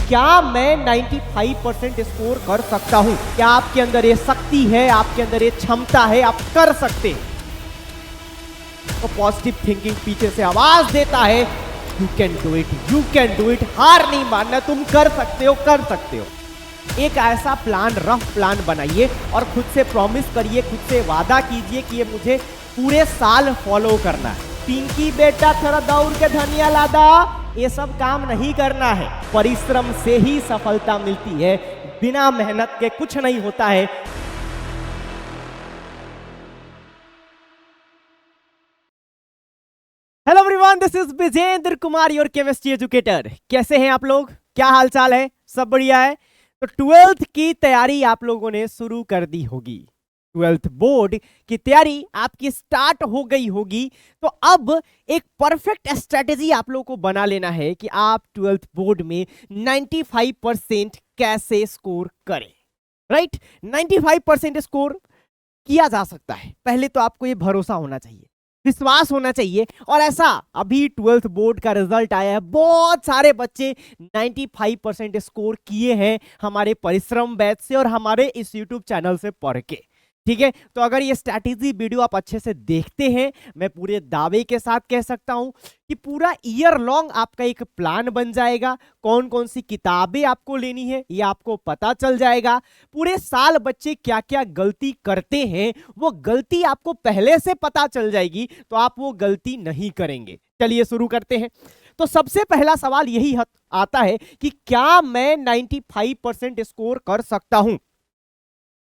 क्या मैं 95% स्कोर कर सकता हूं? क्या आपके अंदर ये शक्ति है, आपके अंदर ये क्षमता है, आप कर सकते हैं? तो पॉजिटिव थिंकिंग पीछे से आवाज देता है, you can do it, you can do it. हार नहीं मानना, तुम कर सकते हो, कर सकते हो। एक ऐसा प्लान, रफ प्लान बनाइए और खुद से प्रॉमिस करिए, खुद से वादा कीजिए कि ये मुझे पूरे साल फॉलो करना है। पिंकी बेटा थोड़ा दौड़ के धनिया लादा, ये सब काम नहीं करना है। परिश्रम से ही सफलता मिलती है, बिना मेहनत के कुछ नहीं होता है। Hello everyone, this is Vijendra Kumar, your chemistry educator. कैसे हैं आप लोग? क्या हाल चाल है? सब बढ़िया है? तो 12th की तैयारी आप लोगों ने शुरू कर दी होगी, 12th बोर्ड की तैयारी आपकी स्टार्ट हो गई होगी। तो अब एक परफेक्ट स्ट्रेटेजी आप लोगों को बना लेना है कि आप 12th बोर्ड में 95% कैसे स्कोर करें। राइट, 95% स्कोर किया जा सकता है। पहले तो आपको ये भरोसा होना चाहिए, विश्वास होना चाहिए। और ऐसा अभी 12th बोर्ड का रिजल्ट आया है, बहुत सारे बच्चे 95% स्कोर किए हैं हमारे परिश्रम बैच से और हमारे इस YouTube चैनल से पढ़ के। ठीक है, तो अगर ये स्ट्रैटेजी वीडियो आप अच्छे से देखते हैं, मैं पूरे दावे के साथ कह सकता हूं कि पूरा ईयर लॉन्ग आपका एक प्लान बन जाएगा। कौन कौन सी किताबें आपको लेनी है ये आपको पता चल जाएगा। पूरे साल बच्चे क्या क्या गलती करते हैं वो गलती आपको पहले से पता चल जाएगी, तो आप वो गलती नहीं करेंगे। चलिए शुरू करते हैं। तो सबसे पहला सवाल यही आता है कि क्या मैं 95% स्कोर कर सकता हूं?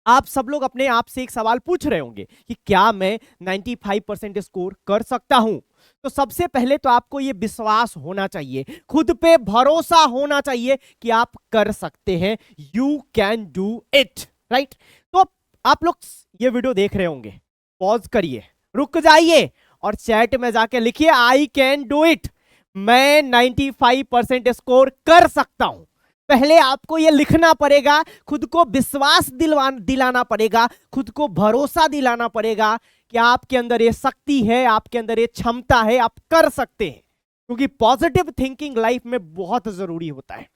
आप सब लोग अपने आप से एक सवाल पूछ रहे होंगे कि क्या मैं 95% स्कोर कर सकता हूं? तो सबसे पहले तो आपको यह विश्वास होना चाहिए, खुद पे भरोसा होना चाहिए कि आप कर सकते हैं। You can do it. Right, तो आप लोग ये वीडियो देख रहे होंगे, पॉज करिए, रुक जाइए और चैट में जाके लिखिए आई कैन डू इट। मैं 95% स्कोर कर सकता हूं। पहले आपको यह लिखना पड़ेगा, खुद को विश्वास दिलाना पड़ेगा, खुद को भरोसा दिलाना पड़ेगा कि आपके अंदर ये शक्ति है, आपके अंदर ये क्षमता है, आप कर सकते हैं। क्योंकि पॉजिटिव थिंकिंग लाइफ में बहुत जरूरी होता है।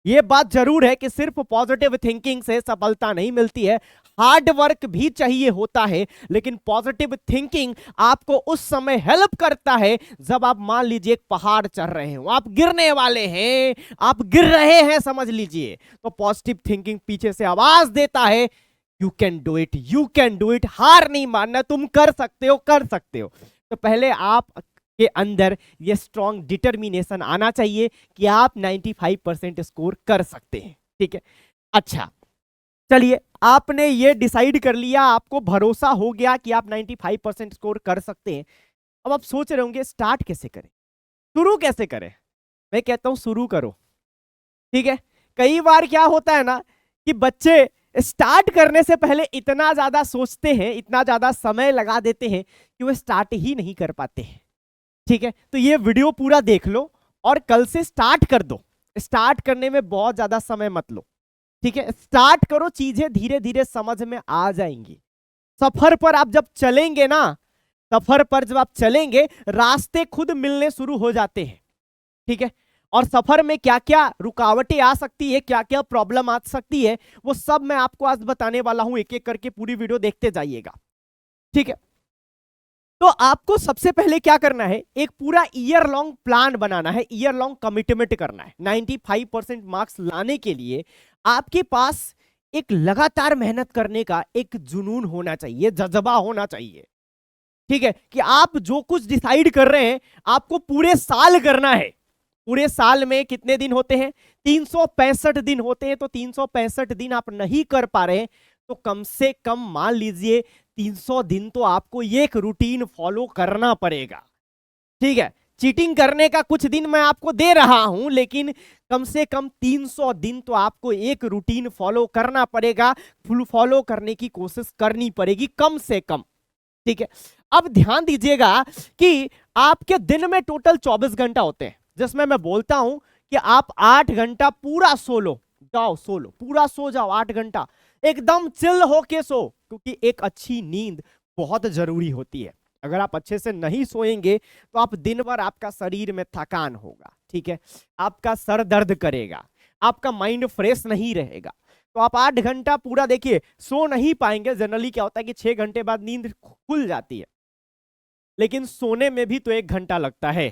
यह बात जरूर है कि सिर्फ पॉजिटिव थिंकिंग से सफलता नहीं मिलती है, हार्ड वर्क भी चाहिए होता है। लेकिन पॉजिटिव थिंकिंग आपको उस समय हेल्प करता है जब आप मान लीजिए एक पहाड़ चढ़ रहे हो, आप गिरने वाले हैं, आप गिर रहे हैं समझ लीजिए, तो पॉजिटिव थिंकिंग पीछे से आवाज देता है, you can do it, you can do it. हार नहीं मानना, तुम कर सकते हो, कर सकते हो। तो पहले आप के अंदर ये स्ट्रॉन्ग डिटर्मिनेशन आना चाहिए कि आप 95% स्कोर कर सकते हैं। ठीक है, अच्छा चलिए, आपने ये डिसाइड कर लिया, आपको भरोसा हो गया कि आप 95% स्कोर कर सकते हैं। अब आप सोच रहे होंगे स्टार्ट कैसे करें, शुरू कैसे करें? मैं कहता हूं शुरू करो। ठीक है, कई बार क्या होता है ना कि बच्चे स्टार्ट करने से पहले इतना ज्यादा सोचते हैं, इतना ज्यादा समय लगा देते हैं कि वो स्टार्ट ही नहीं कर पाते हैं। ठीक है, तो ये वीडियो पूरा देख लो और कल से स्टार्ट कर दो। स्टार्ट करने में बहुत ज्यादा समय मत लो। ठीक है, स्टार्ट करो, चीजें धीरे धीरे समझ में आ जाएंगी। सफर पर आप जब चलेंगे ना, सफर पर जब आप चलेंगे, रास्ते खुद मिलने शुरू हो जाते हैं। ठीक है, और सफर में क्या क्या रुकावटें आ सकती है, क्या क्या प्रॉब्लम आ सकती है, वो सब मैं आपको आज बताने वाला हूं। एक एक करके पूरी वीडियो देखते जाइएगा। ठीक है, तो आपको सबसे पहले क्या करना है, एक पूरा ईयर लॉन्ग प्लान बनाना है, ईयर लॉन्ग कमिटमेंट करना है। 95% मार्क्स लाने के लिए आपके पास एक लगातार मेहनत करने का एक जुनून होना चाहिए, जज्बा होना चाहिए। ठीक है, कि आप जो कुछ डिसाइड कर रहे हैं आपको पूरे साल करना है। पूरे साल में कितने दिन होते हैं? 365 दिन होते हैं। तो 365 दिन आप नहीं कर पा रहे हैं तो कम से कम मान लीजिए 300 दिन तो आपको ये एक रूटीन फॉलो करना पड़ेगा। ठीक है, चीटिंग करने का कुछ दिन मैं आपको दे रहा हूं, लेकिन कम से कम 300 दिन तो आपको एक रूटीन फॉलो करना पड़ेगा, फुल फॉलो करने की कोशिश करनी पड़ेगी कम से कम। ठीक है, अब ध्यान दीजिएगा कि आपके दिन में टोटल 24 घंटा होते हैं, जिसमें मैं बोलता हूं कि आप 8 घंटा पूरा सो लो, जाओ सो लो, पूरा सो जाओ 8 घंटा, एकदम चिल होके सो, क्योंकि एक अच्छी नींद बहुत जरूरी होती है। अगर आप अच्छे से नहीं सोएंगे तो आप दिन भर आपका शरीर में थकान होगा। ठीक है, आपका सर दर्द करेगा, आपका माइंड फ्रेश नहीं रहेगा। तो आप 8 घंटा पूरा देखिए सो नहीं पाएंगे। जनरली क्या होता है कि 6 घंटे बाद नींद खुल जाती है, लेकिन सोने में भी तो 1 घंटा लगता है,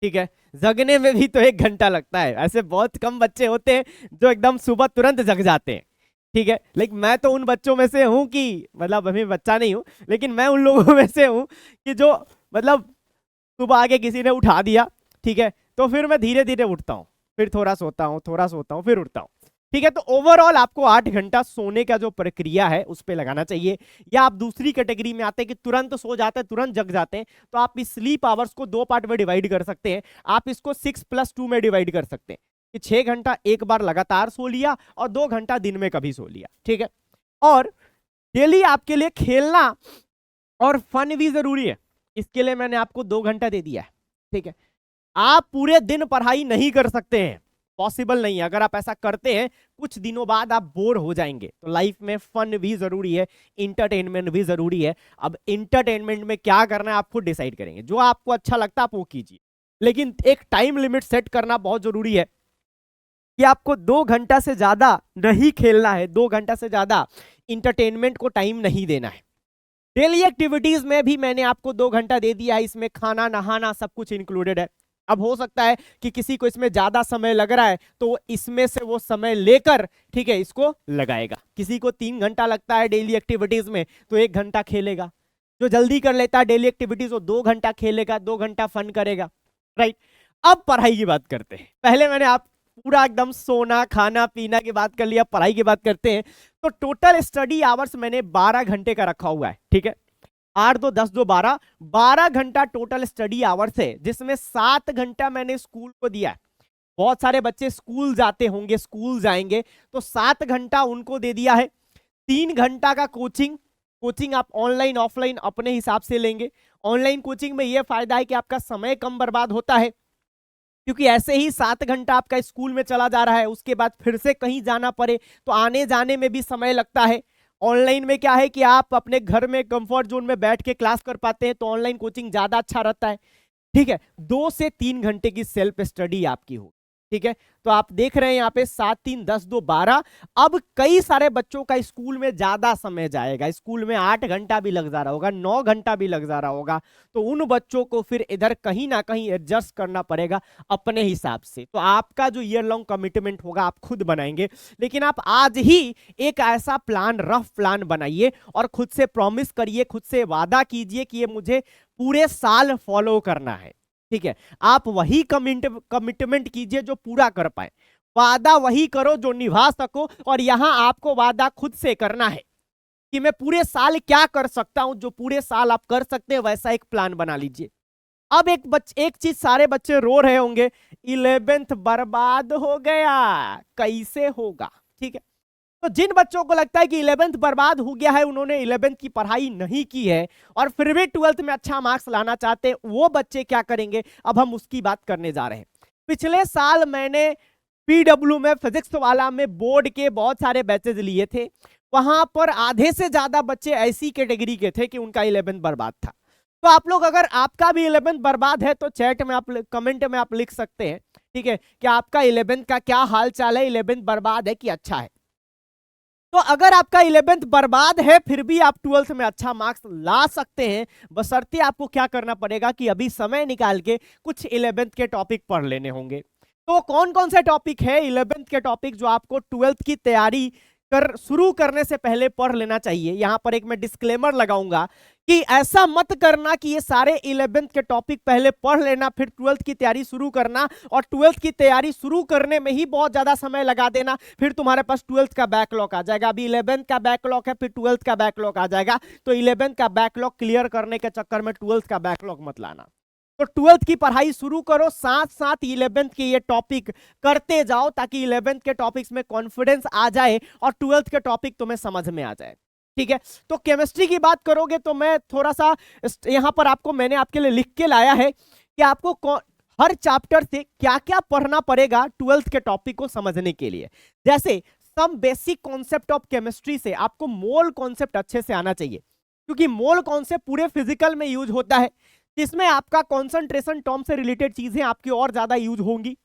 ठीक है, जगने में भी तो 1 घंटा लगता है। ऐसे बहुत कम बच्चे होते हैं जो एकदम सुबह तुरंत जग जाते हैं, ठीक है। लेकिन मैं तो उन बच्चों में से हूं कि मतलब अभी बच्चा नहीं हूं, लेकिन मैं उन लोगों में से हूं कि जो मतलब सुबह आके किसी ने उठा दिया, ठीक है, तो फिर मैं धीरे धीरे उठता हूँ, फिर थोड़ा सोता हूँ, थोड़ा सोता हूँ, फिर उठता हूँ, ठीक है। तो ओवरऑल आपको 8 घंटा सोने का जो प्रक्रिया है उस पर लगाना चाहिए। या आप दूसरी कैटेगरी में आते हैं कि तुरंत सो जाते हैं, तुरंत जग जाते हैं, तो आप इस स्लीप आवर्स को 2 पार्ट में डिवाइड कर सकते हैं। आप इसको 6+2 में डिवाइड कर सकते हैं कि 6 घंटा एक बार लगातार सो लिया और 2 घंटा दिन में कभी सो लिया, ठीक है। और डेली आपके लिए खेलना और फन भी जरूरी है। इसके लिए मैंने आपको 2 घंटा दे दिया है, ठीक है। आप पूरे दिन पढ़ाई नहीं कर सकते हैं, पॉसिबल नहीं है। अगर आप ऐसा करते हैं कुछ दिनों बाद आप बोर हो जाएंगे। तो लाइफ में फन भी जरूरी है, इंटरटेनमेंट भी जरूरी है। अब इंटरटेनमेंट में क्या करना है आप खुद डिसाइड करेंगे, जो आपको अच्छा लगता है आप वो कीजिए, लेकिन एक टाइम लिमिट सेट करना बहुत जरूरी है कि आपको 2 घंटा से ज्यादा नहीं खेलना है, 2 घंटा से ज्यादा इंटरटेनमेंट को टाइम नहीं देना है। डेली एक्टिविटीज में भी मैंने आपको 2 घंटा दे दिया है, इसमें खाना नहाना सब कुछ इंक्लूडेड है। अब हो सकता है कि किसी को इसमें ज्यादा समय लग रहा है तो इसमें से वो समय लेकर, ठीक है, इसको लगाएगा। किसी को 3 घंटा लगता है डेली एक्टिविटीज में तो 1 घंटा खेलेगा। जो जल्दी कर लेता है डेली एक्टिविटीज वो 2 घंटा खेलेगा, 2 घंटा फन करेगा, राइट। अब पढ़ाई की बात करते हैं। पहले मैंने आप पूरा एकदम सोना खाना पीना की बात कर लिया, पढ़ाई की बात करते हैं। तो टोटल स्टडी आवर्स मैंने 12 घंटे का रखा हुआ है, ठीक है। 8 2 10 2 12, 12 घंटा टोटल स्टडी आवर्स है, जिसमें 7 घंटा मैंने स्कूल को दिया है। बहुत सारे बच्चे स्कूल जाते होंगे, स्कूल जाएंगे, तो 7 घंटा उनको दे दिया है। 3 घंटा का कोचिंग, कोचिंग आप ऑनलाइन ऑफलाइन अपने हिसाब से लेंगे। ऑनलाइन कोचिंग में यह फायदा है कि आपका समय कम बर्बाद होता है, क्योंकि ऐसे ही 7 घंटा आपका स्कूल में चला जा रहा है, उसके बाद फिर से कहीं जाना पड़े तो आने जाने में भी समय लगता है। ऑनलाइन में क्या है कि आप अपने घर में कंफर्ट जोन में बैठ के क्लास कर पाते हैं, तो ऑनलाइन कोचिंग ज्यादा अच्छा रहता है, ठीक है। 2 से 3 घंटे की सेल्फ स्टडी आपकी हो, ठीक है। तो आप देख रहे हैं यहाँ पे 7 3 10 2 12। अब कई सारे बच्चों का स्कूल में ज्यादा समय जाएगा, स्कूल में 8 घंटा भी लग जा रहा होगा, 9 घंटा भी लग जा रहा होगा, तो उन बच्चों को फिर इधर कहीं ना कहीं एडजस्ट करना पड़ेगा अपने हिसाब से। तो आपका जो ईयर लॉन्ग कमिटमेंट होगा आप खुद बनाएंगे, लेकिन आप आज ही एक ऐसा प्लान, रफ प्लान बनाइए और खुद से प्रॉमिस करिए, खुद से वादा कीजिए कि ये मुझे पूरे साल फॉलो करना है, ठीक है। आप वही कमिटमेंट कीजिए जो पूरा कर पाए, वादा वही करो जो निभा सको। और यहां आपको वादा खुद से करना है कि मैं पूरे साल क्या कर सकता हूं, जो पूरे साल आप कर सकते हैं वैसा एक प्लान बना लीजिए। अब एक चीज सारे बच्चे रो रहे होंगे, 11th बर्बाद हो गया, कैसे होगा, ठीक है। तो जिन बच्चों को लगता है कि 11th बर्बाद हो गया है, उन्होंने 11th की पढ़ाई नहीं की है और फिर भी 12th में अच्छा मार्क्स लाना चाहते हैं, वो बच्चे क्या करेंगे, अब हम उसकी बात करने जा रहे हैं। पिछले साल मैंने पीडब्ल्यू में फिजिक्स वाला में बोर्ड के बहुत सारे बैचेज लिए थे, वहां पर आधे से ज्यादा बच्चे ऐसी कैटेगरी के थे कि उनका 11th बर्बाद था। तो आप लोग अगर आपका भी 11th बर्बाद है तो चैट में आप कमेंट में आप लिख सकते हैं, ठीक है, कि आपका 11th का क्या हाल चाल है, 11th बर्बाद है कि अच्छा है। तो अगर आपका 11th बर्बाद है फिर भी आप 12th में अच्छा मार्क्स ला सकते हैं, बशर्ते आपको क्या करना पड़ेगा कि अभी समय निकाल के कुछ 11th के टॉपिक पढ़ लेने होंगे। तो कौन कौन से टॉपिक है 11th के टॉपिक जो आपको 12th की तैयारी शुरू करने से पहले पढ़ लेना चाहिए। यहां पर एक मैं डिस्क्लेमर लगाऊंगा कि ऐसा मत करना कि ये सारे 11th के टॉपिक पहले पढ़ लेना फिर 12th की तैयारी शुरू करना, और 12th की तैयारी शुरू करने में ही बहुत ज्यादा समय लगा देना, फिर तुम्हारे पास 12th का बैकलॉग आ जाएगा। अभी 11th का बैकलॉग है, फिर 12th का बैकलॉग आ जाएगा, तो 11th का बैकलॉग क्लियर करने के चक्कर में 12th का बैकलॉग मत लाना। तो 12th की पढ़ाई शुरू करो, साथ साथ 11th के ये टॉपिक करते जाओ, ताकि 11th के टॉपिक्स में कॉन्फिडेंस आ जाए और 12th के टॉपिक तुम्हें समझ में आ जाए, ठीक है। तो केमिस्ट्री की बात करोगे तो मैं थोड़ा सा यहां पर मैंने आपके लिए लिख के लाया है कि आपको हर चैप्टर से क्या क्या पढ़ना पड़ेगा 12th के टॉपिक को समझने के लिए। जैसे some basic concept of chemistry से आपको मोल कॉन्सेप्ट अच्छे से आना चाहिए, क्योंकि मोल कॉन्सेप्ट पूरे फिजिकल में यूज होता है, इसमें आपका कॉन्सेंट्रेशन टर्म से रिलेटेड चीजें आपकी और ज्यादा यूज होंगी।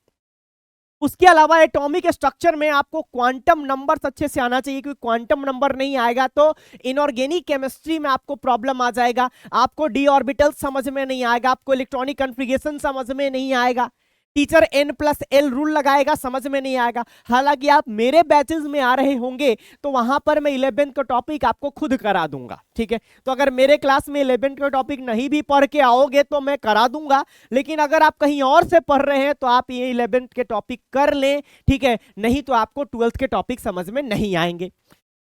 उसके अलावा एटॉमिक स्ट्रक्चर में आपको क्वांटम नंबर्स अच्छे से आना चाहिए, क्योंकि क्वांटम नंबर नहीं आएगा तो इनऑर्गेनिक केमिस्ट्री में आपको प्रॉब्लम आ जाएगा, आपको डी ऑर्बिटल समझ में नहीं आएगा, आपको इलेक्ट्रॉनिक कन्फिगरेशन समझ में नहीं आएगा, टीचर n+l रूल लगाएगा, समझ में नहीं आएगा। हालांकि आप मेरे बैचेस में आ रहे होंगे तो वहां पर मैं 11th का टॉपिक आपको खुद करा दूंगा, ठीक है। तो अगर मेरे क्लास में 11th का टॉपिक नहीं भी पढ़ के आओगे तो मैं करा दूंगा, लेकिन अगर आप कहीं और से पढ़ रहे हैं तो आप ये 11th के टॉपिक कर लें, ठीक है, नहीं तो आपको 12th के टॉपिक समझ में नहीं आएंगे।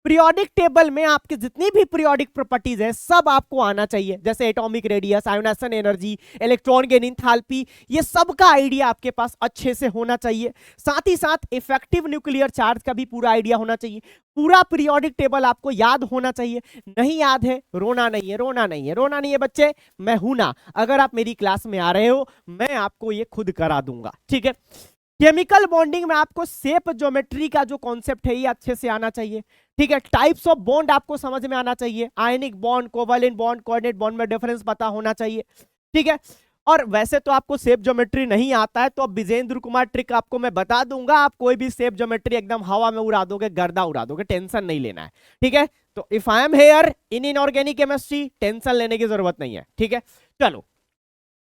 पीरियोडिक टेबल में आपके जितनी भी पीरियोडिक प्रॉपर्टीज है सब आपको आना चाहिए, जैसे atomic radius, ionisation energy, electron gain enthalpy, ये सब का आइडिया आपके पास अच्छे से होना चाहिए। साथ ही साथ इफेक्टिव न्यूक्लियर चार्ज का भी पूरा आइडिया होना चाहिए। पूरा पीरियोडिक टेबल आपको याद होना चाहिए। नहीं याद है, रोना नहीं है, रोना नहीं है, रोना नहीं है बच्चे, मैं हूं ना। अगर आप मेरी क्लास में आ रहे हो मैं आपको ये खुद करा दूंगा, ठीक है। केमिकल बॉन्डिंग में आपको शेप ज्योमेट्री का जो कॉन्सेप्ट है ये अच्छे से आना चाहिए, ठीक है। टाइप्स ऑफ बॉन्ड आपको समझ में आना चाहिए, ionic bond, covalent bond, coordinate bond में डिफरेंस पता होना चाहिए, ठीक है। और वैसे तो आपको शेप ज्योमेट्री नहीं आता है तो अब विजेंद्र कुमार ट्रिक आपको मैं बता दूंगा, आप कोई भी शेप ज्योमेट्री एकदम हवा में उड़ा दोगे, गर्दा उड़ा दोगे, टेंशन नहीं लेना है, ठीक है। तो if I am here in inorganic chemistry, tension लेने की जरूरत नहीं है, ठीक है। चलो,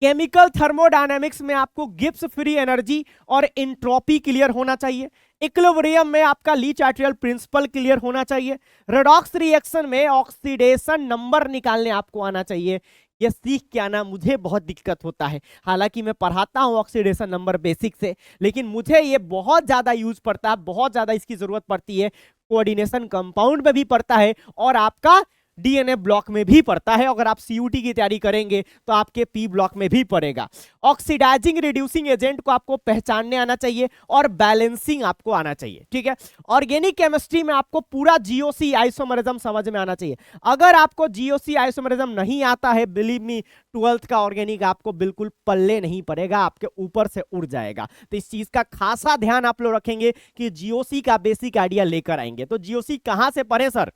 केमिकल थर्मोडायनेमिक्स में आपको गिब्स फ्री एनर्जी और इंट्रोपी क्लियर होना चाहिए। इक्विलिब्रियम में आपका ली चार्ट्रियल प्रिंसिपल क्लियर होना चाहिए। रेडॉक्स रिएक्शन में ऑक्सीडेशन नंबर निकालने आपको आना चाहिए। ये सीख के आना, मुझे बहुत दिक्कत होता है, हालांकि मैं पढ़ाता हूं ऑक्सीडेशन नंबर बेसिक से, लेकिन मुझे ये बहुत ज्यादा यूज पड़ता है, बहुत ज्यादा इसकी जरूरत पड़ती है। कोऑर्डिनेशन कंपाउंड में भी पड़ता है और आपका डीएनए ब्लॉक में भी पड़ता है। अगर आप सीयूटी की तैयारी करेंगे तो आपके पी ब्लॉक में भी पड़ेगा। ऑक्सीडाइजिंग रिड्यूसिंग एजेंट को आपको पहचानने आना चाहिए और बैलेंसिंग आपको आना चाहिए, ठीक है। ऑर्गेनिक केमिस्ट्री में आपको पूरा जीओसी आइसोमरिज्म समझ में आना चाहिए। अगर आपको जीओसी आइसोमरिज्म नहीं आता है, बिलीव मी, 12th का ऑर्गेनिक आपको बिल्कुल पल्ले नहीं पड़ेगा, आपके ऊपर से उड़ जाएगा। तो इस चीज का खासा ध्यान आप लोग रखेंगे कि जीओसी का बेसिक आइडिया लेकर आएंगे। तो जीओसी कहां से पढ़े सर?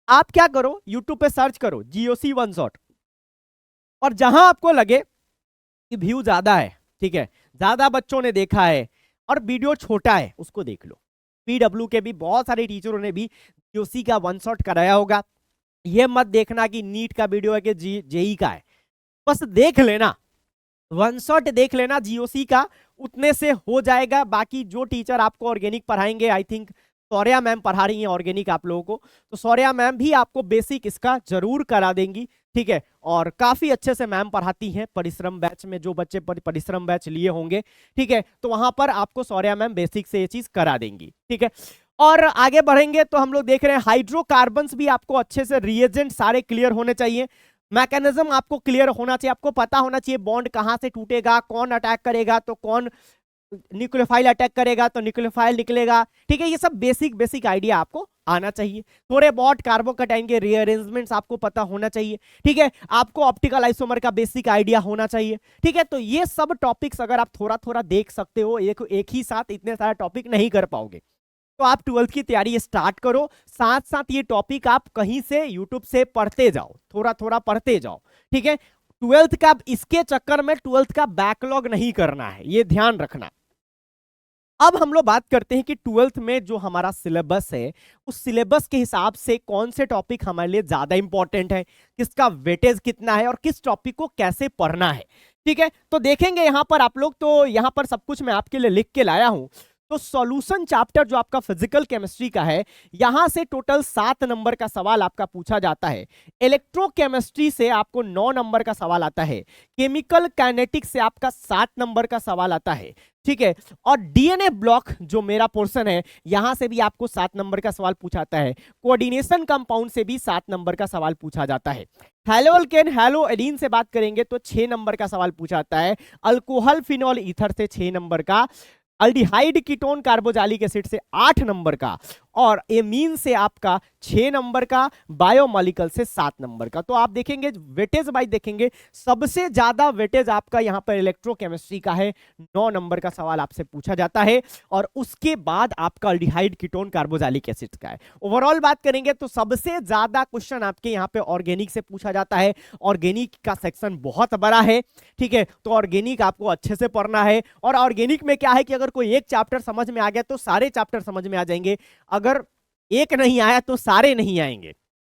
आप क्या करो, YouTube पे सर्च करो जीओसी वन शॉट, और जहां आपको लगे कि व्यू ज्यादा है, ठीक है, ज्यादा बच्चों ने देखा है और वीडियो छोटा है, उसको देख लो। पीडब्ल्यू के भी बहुत सारे टीचरों ने भी जीओसी का वन शॉट कराया होगा। ये मत देखना कि नीट का वीडियो है कि जेई का है, बस देख लेना, वन शॉट देख लेना जीओसी का, उतने से हो जाएगा। बाकी जो टीचर आपको ऑर्गेनिक पढ़ाएंगे, आई थिंक सौर्या मैम पढ़ा रही हैं ऑर्गेनिक आप लोगों को, तो सौर्या मैम भी आपको बेसिक इसका जरूर करा देंगी, ठीक है। और काफी अच्छे से मैम पढ़ाती हैं परिश्रम बैच में, जो बच्चे परिश्रम बैच लिए होंगे, ठीक है, तो वहां पर आपको सौर्या मैम बेसिक से ये चीज करा देंगी, ठीक है। और आगे बढ़ेंगे तो हम लोग देख रहे हैं हाइड्रोकार्बन्स भी आपको अच्छे से रिएजेंट सारे क्लियर होने चाहिए। मैकेनिज्म आपको क्लियर होना चाहिए, आपको पता होना चाहिए बॉन्ड कहां से टूटेगा, कौन अटैक करेगा तो कौन, न्यूक्लियोफाइल अटैक करेगा तो न्यूक्लियोफाइल निकलेगा, ठीक है। ये सब बेसिक आइडिया आपको आना चाहिए। थोड़े बहुत कार्बोकैटायन के रीअरेंजमेंट्स आपको पता होना चाहिए, ठीक है। आपको ऑप्टिकल आइसोमर का बेसिक आइडिया होना चाहिए, ठीक है। तो ये सब टॉपिक्स अगर आप थोड़ा थोड़ा देख सकते हो, एक ही साथ इतने सारे टॉपिक नहीं कर पाओगे, तो आप 12th की तैयारी स्टार्ट करो। साथ साथ ये टॉपिक आप कहीं से यूट्यूब से पढ़ते जाओ, थोड़ा थोड़ा पढ़ते जाओ, ठीक है। 12th का, इसके चक्कर में 12th का बैकलॉग नहीं करना है, ये ध्यान रखना। अब हम लोग बात करते हैं कि 12th में जो हमारा सिलेबस है, उस सिलेबस के हिसाब से कौन से टॉपिक हमारे लिए ज्यादा इंपॉर्टेंट है, किसका वेटेज कितना है और किस टॉपिक को कैसे पढ़ना है, ठीक है। तो देखेंगे यहां पर आप लोग, तो यहां पर सब कुछ मैं आपके लिए लिख के लाया हूं। तो सॉल्यूशन चैप्टर जो आपका फिजिकल केमिस्ट्री का है, यहां से टोटल 7 नंबर का सवाल आपका पूछा जाता है। इलेक्ट्रोकेमिस्ट्री से आपको 9 नंबर का सवाल आता है। केमिकल काइनेटिक्स से आपका 7 नंबर का सवाल आता है, ठीक है। और डीएनए ब्लॉक जो मेरा पोर्शन है, यहां से भी आपको 7 नंबर का सवाल पूछाता है। कोऑर्डिनेशन कंपाउंड से भी 7 नंबर का सवाल पूछा जाता है। हेलोअल्केन हेलोएडीन से बात करेंगे तो 6 नंबर का सवाल पूछाता है। अल्कोहल फिनॉल ईथर से 6 नंबर का। अल्डिहाइड कीटोन कार्बोजालिक एसिड से 8 नंबर का। और एमीन से आपका 6 नंबर का, बायोमॉलिक्यूल से 7 नंबर का। तो आप देखेंगे वेटेज वाइज देखेंगे सबसे ज्यादा वेटेज आपका यहां पर इलेक्ट्रोकेमिस्ट्री का है, 9 नंबर का सवाल आपसे पूछा जाता है, और उसके बाद आपका अल्डिहाइड कीटोन कार्बोक्सिलिक एसिड का है। ओवरऑल बात करेंगे तो सबसे ज्यादा क्वेश्चन आपके यहां पे ऑर्गेनिक से पूछा जाता है। ऑर्गेनिक का सेक्शन बहुत बड़ा है, ठीक है, तो ऑर्गेनिक आपको अच्छे से पढ़ना है। और ऑर्गेनिक में क्या है कि अगर कोई एक चैप्टर समझ में आ गया तो सारे चैप्टर समझ में आ जाएंगे, अगर एक नहीं आया तो सारे नहीं आएंगे,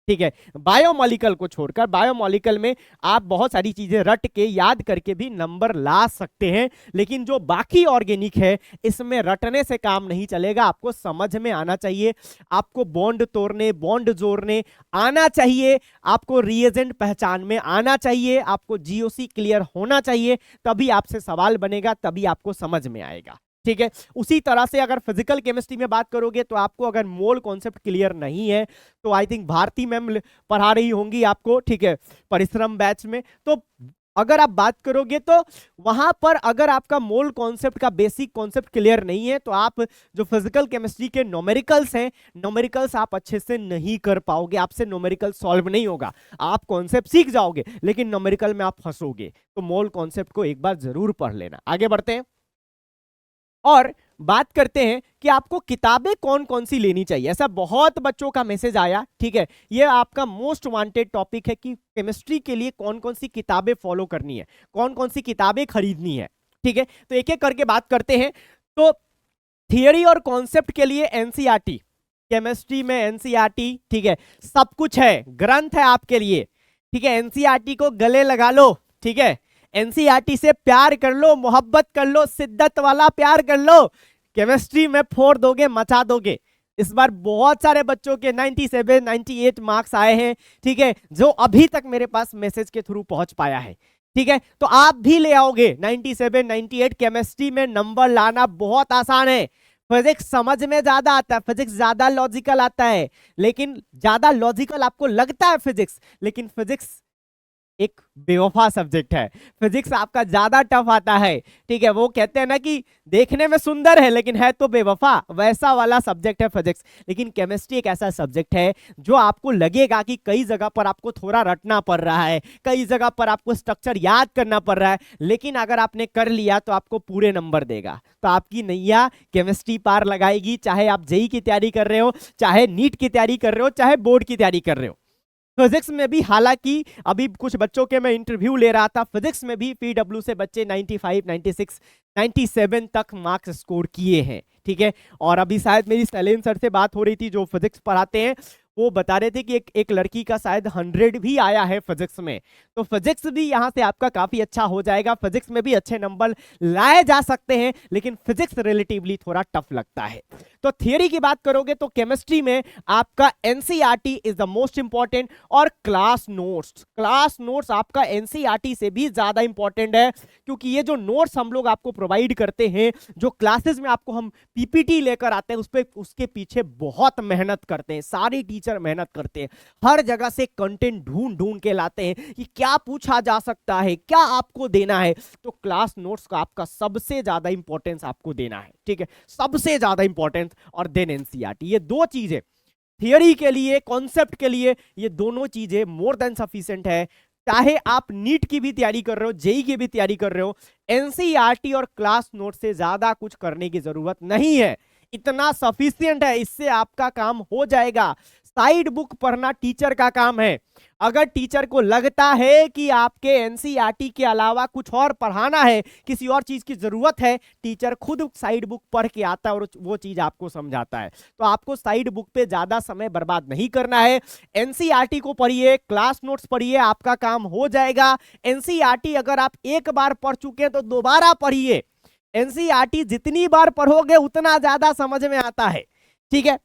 ठीक है। बायोमॉलिक्यूल को छोड़कर, बायोमॉलिक्यूल में आप बहुत सारी चीजें रट के याद करके भी नंबर ला सकते हैं, लेकिन जो बाकी ऑर्गेनिक है इसमें रटने से काम नहीं चलेगा, आपको समझ में आना चाहिए, आपको बॉन्ड तोड़ने, बॉन्ड जोड़ने आना चाहिए, आपको रिएजेंट पहचान में आना चाहिए, आपको जीओसी क्लियर होना चाहिए, तभी आपसे सवाल बनेगा, तभी आपको समझ में आएगा, ठीक है। उसी तरह से अगर फिजिकल केमिस्ट्री में बात करोगे तो आपको अगर मोल कॉन्सेप्ट क्लियर नहीं है तो आई थिंक भारती मैम पढ़ा रही होंगी आपको, ठीक है, परिश्रम बैच में। तो अगर आप बात करोगे तो वहां पर अगर आपका मोल कॉन्सेप्ट का बेसिक कॉन्सेप्ट क्लियर नहीं है तो आप जो फिजिकल केमिस्ट्री के न्यूमेरिकल्स हैं, न्यूमेरिकल्स आप अच्छे से नहीं कर पाओगे, आपसे न्यूमेरिकल सॉल्व नहीं होगा। आप कॉन्सेप्ट सीख जाओगे लेकिन न्यूमेरिकल में आप फंसोगे, तो मोल कॉन्सेप्ट को एक बार जरूर पढ़ लेना। आगे बढ़ते हैं और बात करते हैं कि आपको किताबें कौन कौन सी लेनी चाहिए। ऐसा बहुत बच्चों का मैसेज आया, ठीक है, ये आपका मोस्ट वांटेड टॉपिक है कि केमिस्ट्री के लिए कौन कौन सी किताबें फॉलो करनी है, कौन कौन सी किताबें खरीदनी है, ठीक है। तो एक एक करके बात करते हैं। तो थियरी और कॉन्सेप्ट के लिए एनसीईआरटी, केमिस्ट्री में एनसीईआरटी, ठीक है, सब कुछ है, ग्रंथ है आपके लिए, ठीक है। एनसीईआरटी को गले लगा लो, ठीक है, एनसीईआरटी से प्यार कर लो, मोहब्बत कर लो, शिद्दत वाला प्यार कर लो, केमिस्ट्री में फोड़ दोगे, मचा दोगे। इस बार बहुत सारे बच्चों के 97, 98 मार्क्स आए हैं, ठीक है, जो अभी तक मेरे पास मैसेज के थ्रू पहुंच पाया है, ठीक है। तो आप भी ले आओगे 97, 98। केमिस्ट्री में नंबर लाना बहुत आसान है। फिजिक्स समझ में ज्यादा आता है, फिजिक्स ज्यादा लॉजिकल आता है, लेकिन ज्यादा लॉजिकल आपको लगता है फिजिक्स, लेकिन फिजिक्स एक बेवफा सब्जेक्ट है। फिजिक्स आपका ज्यादा टफ आता है, ठीक है, वो कहते हैं ना कि देखने में सुंदर है लेकिन है तो बेवफा, वैसा वाला सब्जेक्ट है फिजिक्स। लेकिन केमिस्ट्री एक ऐसा सब्जेक्ट है जो आपको लगेगा कि कई जगह पर आपको थोड़ा रटना पड़ रहा है, कई जगह पर आपको स्ट्रक्चर याद करना पड़ रहा है, लेकिन अगर आपने कर लिया तो आपको पूरे नंबर देगा। तो आपकी नैया केमिस्ट्री पार लगाएगी, चाहे आप जेईई की तैयारी कर रहे हो, चाहे नीट की तैयारी कर रहे हो, चाहे बोर्ड की तैयारी कर रहे हो। फिजिक्स में भी, हालांकि अभी कुछ बच्चों के मैं इंटरव्यू ले रहा था, फिजिक्स में भी पीडब्ल्यू से बच्चे 95, 96, 97 तक मार्क्स स्कोर किए हैं, ठीक है। और अभी शायद मेरी सलीम सर से बात हो रही थी जो फिजिक्स पढ़ाते हैं, वो बता रहे थे कि एक लड़की का शायद 100 भी आया है फिजिक्स में। तो फिजिक्स भी यहाँ से आपका काफी अच्छा हो जाएगा, फिजिक्स में भी अच्छे नंबर लाए जा सकते हैं, लेकिन फिजिक्स रिलेटिवली थोड़ा टफ लगता है। तो थियरी की बात करोगे तो केमिस्ट्री में आपका NCERT is the most important, और क्लास नोट्स आपका एनसीईआरटी से भी ज्यादा इंपॉर्टेंट है, क्योंकि ये जो नोट्स हम लोग आपको प्रोवाइड करते हैं, जो क्लासेस में आपको हम पीपीटी लेकर आते हैं, उसके पीछे बहुत मेहनत करते हैं, सारी टीचर मेहनत करते हैं, हर जगह से कंटेंट ढूंढ के लाते हैं कि क्या पूछा जा सकता है, क्या आपको देना है। तो क्लास नोट्स का आपका सबसे ज्यादा इंपॉर्टेंस आपको देना है, ठीक है, सबसे ज्यादा इंपॉर्टेंस। और देन एनसीईआरटी, ये दो चीजें थियरी के लिए, कॉन्सेप्ट के लिए, ये दोनों चीजें मोर देन सफिशिएंट है। चाहे आप नीट की भी तैयारी कर रहे हो, जेईई की भी तैयारी कर रहे हो, एनसीईआरटी और क्लास नोट से ज्यादा कुछ करने की जरूरत नहीं है, इतना सफिशिएंट है, इससे आपका काम हो जाएगा। साइड बुक पढ़ना टीचर का काम है। अगर टीचर को लगता है कि आपके एनसीईआरटी के अलावा कुछ और पढ़ाना है, किसी और चीज की जरूरत है, टीचर खुद साइड बुक पढ़ के आता है और वो चीज आपको समझाता है। तो आपको साइड बुक पे ज्यादा समय बर्बाद नहीं करना है, एनसीईआरटी को पढ़िए, क्लास नोट्स पढ़िए, आपका काम हो जाएगा। एनसीईआरटी अगर आप एक बार पढ़ चुके हैं तो दोबारा पढ़िए, एनसीईआरटी जितनी बार पढ़ोगे उतना ज्यादा समझ में आता है, ठीक है।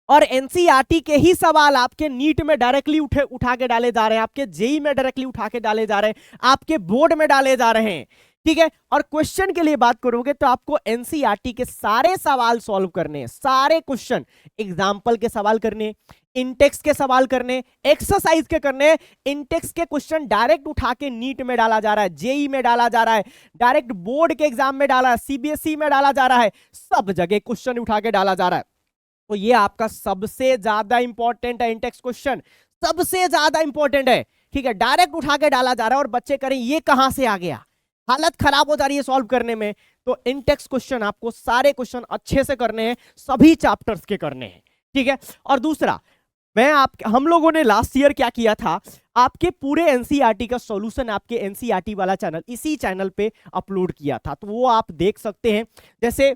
और एनसीईआरटी के ही सवाल आपके नीट में डायरेक्टली उठा के डाले जा रहे हैं, आपके जेईई में डायरेक्टली उठा के डाले जा रहे हैं, आपके बोर्ड में डाले जा रहे हैं, ठीक है। और क्वेश्चन के लिए बात करोगे तो आपको एनसीईआरटी के सारे सवाल सॉल्व करने हैं, सारे क्वेश्चन, एग्जाम्पल के सवाल करने, इंटेक्स के सवाल करने, एक्सरसाइज के करने। इंटेक्स के क्वेश्चन डायरेक्ट उठा के नीट में डाला जा रहा है, जेईई में डाला जा रहा है, डायरेक्ट बोर्ड के एग्जाम में डाला है, सीबीएसई में डाला जा रहा है, सब जगह क्वेश्चन उठा के डाला जा रहा है। तो ये आपका सबसे ज्यादा इंपॉर्टेंट है, इंटेक्स क्वेश्चन सबसे ज्यादा इंपॉर्टेंट है। ठीक है, डायरेक्ट उठा के डाला जा रहा है और बच्चे करें ये कहां से आ गया, हालत खराब हो जा रही है सॉल्व करने में। तो इंटेक्स क्वेश्चन आपको सारे क्वेश्चन अच्छे से करने हैं, सभी चैप्टर्स के करने हैं। ठीक है, और दूसरा हम लोगों ने लास्ट ईयर क्या किया था, आपके पूरे एनसीईआरटी का सॉल्यूशन आपके एनसीईआरटी वाला चैनल, इसी चैनल पे अपलोड किया था, तो वो आप देख सकते हैं। जैसे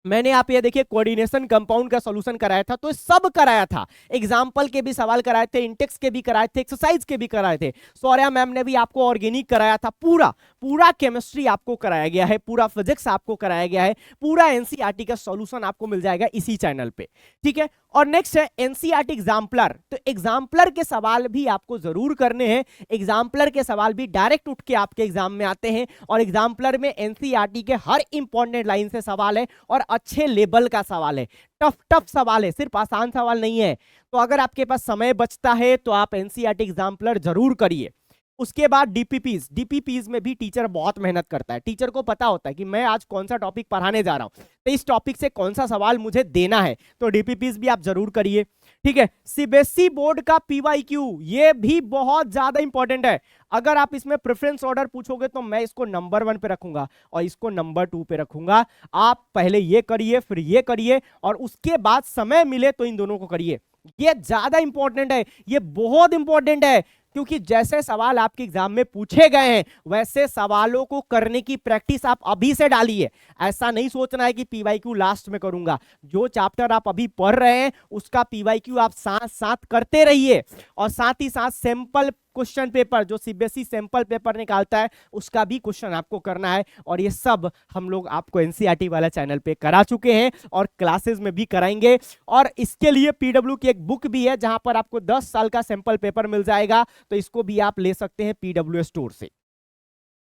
मैंने आप ये देखिए कोऑर्डिनेशन कंपाउंड का सॉल्यूशन कराया था, तो सब कराया था, एग्जाम्पल के भी सवाल कराए थे, इंटेक्स के भी कराए थे, एक्सरसाइज के भी कराए थे, सौर्या मैम ने भी आपको ऑर्गेनिक कराया था, पूरा पूरा केमिस्ट्री आपको कराया गया है, पूरा फिजिक्स आपको कराया गया है, पूरा एनसीईआरटी का सॉल्यूशन आपको मिल जाएगा इसी चैनल पे। ठीक है, और नेक्स्ट है एनसीईआरटी एग्जाम्पलर। तो एग्जाम्पलर के सवाल भी आपको जरूर करने हैं, एग्जाम्पलर के सवाल भी डायरेक्ट उठ के आपके एग्जाम में आते हैं, और एग्जाम्पलर में एनसीईआरटी के हर इंपॉर्टेंट लाइन से सवाल है और अच्छे लेवल का सवाल है, टफ टफ सवाल है, सिर्फ आसान सवाल नहीं है। तो अगर आपके पास समय बचता है तो आप एनसीईआरटी एग्जाम्पलर जरूर करिए। उसके बाद डीपीपीज में भी टीचर बहुत मेहनत करता है, टीचर को पता होता है कि मैं आज कौन सा टॉपिक पढ़ाने जा रहा हूं, तो इस टॉपिक से कौन सा सवाल मुझे देना है, तो डीपीपीज भी आप जरूर करिए। ठीक है, सीबीएसई बोर्ड का पीवाईक्यू ये भी बहुत ज्यादा इंपॉर्टेंट है। अगर आप इसमें प्रेफरेंस ऑर्डर पूछोगे तो मैं इसको नंबर 1 पे रखूंगा और इसको नंबर 2 पे रखूंगा। आप पहले ये करिए, फिर ये करिए, और उसके बाद समय मिले तो इन दोनों को करिए। ये ज्यादा इंपॉर्टेंट है, ये बहुत इंपॉर्टेंट है, क्योंकि जैसे सवाल आपके एग्जाम में पूछे गए हैं वैसे सवालों को करने की प्रैक्टिस आप अभी से डालिए। ऐसा नहीं सोचना है कि पीवाईक्यू लास्ट में करूंगा, जो चैप्टर आप अभी पढ़ रहे हैं उसका पीवाईक्यू आप साथ साथ करते रहिए, और साथ ही साथ सैंपल क्वेश्चन पेपर जो सीबीएसई सैंपल पेपर निकालता है उसका भी क्वेश्चन आपको करना है। और ये सब हम लोग आपको एनसीईआरटी वाला चैनल पे करा चुके हैं और क्लासेस में भी कराएंगे। और इसके लिए पीडब्ल्यू की एक बुक भी है जहां पर आपको 10 साल का सैंपल पेपर मिल जाएगा, तो इसको भी आप ले सकते हैं पीडब्ल्यू स्टोर से।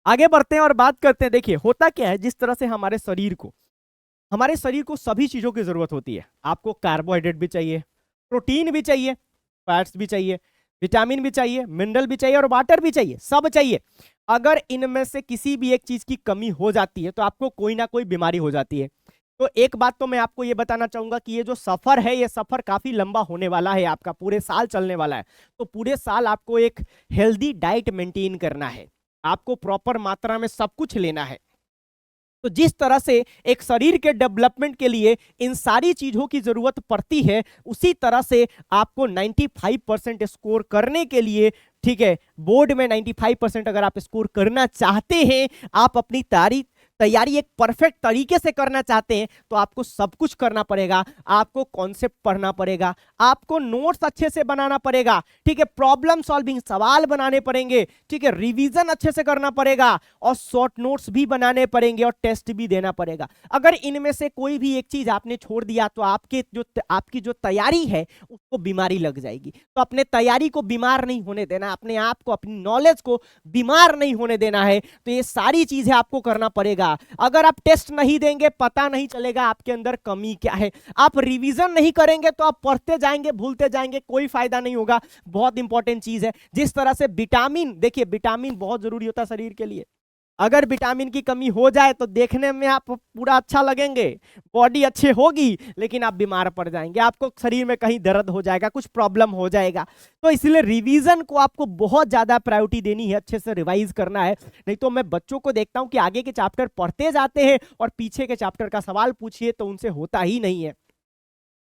आगे बढ़ते हैं और बात करते हैं। देखिए होता क्या है, जिस तरह से हमारे शरीर को सभी चीजों की जरूरत होती है। आपको कार्बोहाइड्रेट भी चाहिए, प्रोटीन भी चाहिए, फैट्स भी चाहिए, विटामिन भी चाहिए, मिनरल भी चाहिए और वाटर भी चाहिए, सब चाहिए। अगर इनमें से किसी भी एक चीज की कमी हो जाती है तो आपको कोई ना कोई बीमारी हो जाती है। तो एक बात तो मैं आपको ये बताना चाहूंगा कि ये जो सफर है, ये सफर काफी लंबा होने वाला है, आपका पूरे साल चलने वाला है। तो पूरे साल आपको एक हेल्दी डाइट मेंटेन करना है, आपको प्रॉपर मात्रा में सब कुछ लेना है। तो जिस तरह से एक शरीर के डेवलपमेंट के लिए इन सारी चीजों की जरूरत पड़ती है, उसी तरह से आपको 95% स्कोर करने के लिए, ठीक है, बोर्ड में 95% अगर आप स्कोर करना चाहते हैं, आप अपनी तैयारी एक परफेक्ट तरीके से करना चाहते हैं, तो आपको सब कुछ करना पड़ेगा। आपको कॉन्सेप्ट पढ़ना पड़ेगा, आपको नोट्स अच्छे से बनाना पड़ेगा, ठीक है, प्रॉब्लम सॉल्विंग सवाल बनाने पड़ेंगे, ठीक है, रिवीजन अच्छे से करना पड़ेगा और शॉर्ट नोट्स भी बनाने पड़ेंगे और टेस्ट भी देना पड़ेगा। अगर इनमें से कोई भी एक चीज आपने छोड़ दिया तो आपकी जो तैयारी है उसको बीमारी लग जाएगी। तो अपने तैयारी को बीमार नहीं होने देना, अपने आप को, अपनी नॉलेज को बीमार नहीं होने देना है। तो ये सारी चीजें आपको करना पड़ेगा। अगर आप टेस्ट नहीं देंगे, पता नहीं चलेगा आपके अंदर कमी क्या है। आप रिवीजन नहीं करेंगे तो आप पढ़ते जाएंगे, भूलते जाएंगे, कोई फायदा नहीं होगा। बहुत इंपॉर्टेंट चीज है। जिस तरह से विटामिन, देखिए विटामिन बहुत जरूरी होता है शरीर के लिए। अगर विटामिन की कमी हो जाए तो देखने में आप पूरा अच्छा लगेंगे, बॉडी अच्छी होगी, लेकिन आप बीमार पड़ जाएंगे, आपको शरीर में कहीं दर्द हो जाएगा, कुछ प्रॉब्लम हो जाएगा। तो इसलिए रिवीजन को आपको बहुत ज्यादा प्रायोरिटी देनी है, अच्छे से रिवाइज करना है। नहीं तो मैं बच्चों को देखता हूं कि आगे के चैप्टर पढ़ते जाते हैं और पीछे के चैप्टर का सवाल पूछिए तो उनसे होता ही नहीं है।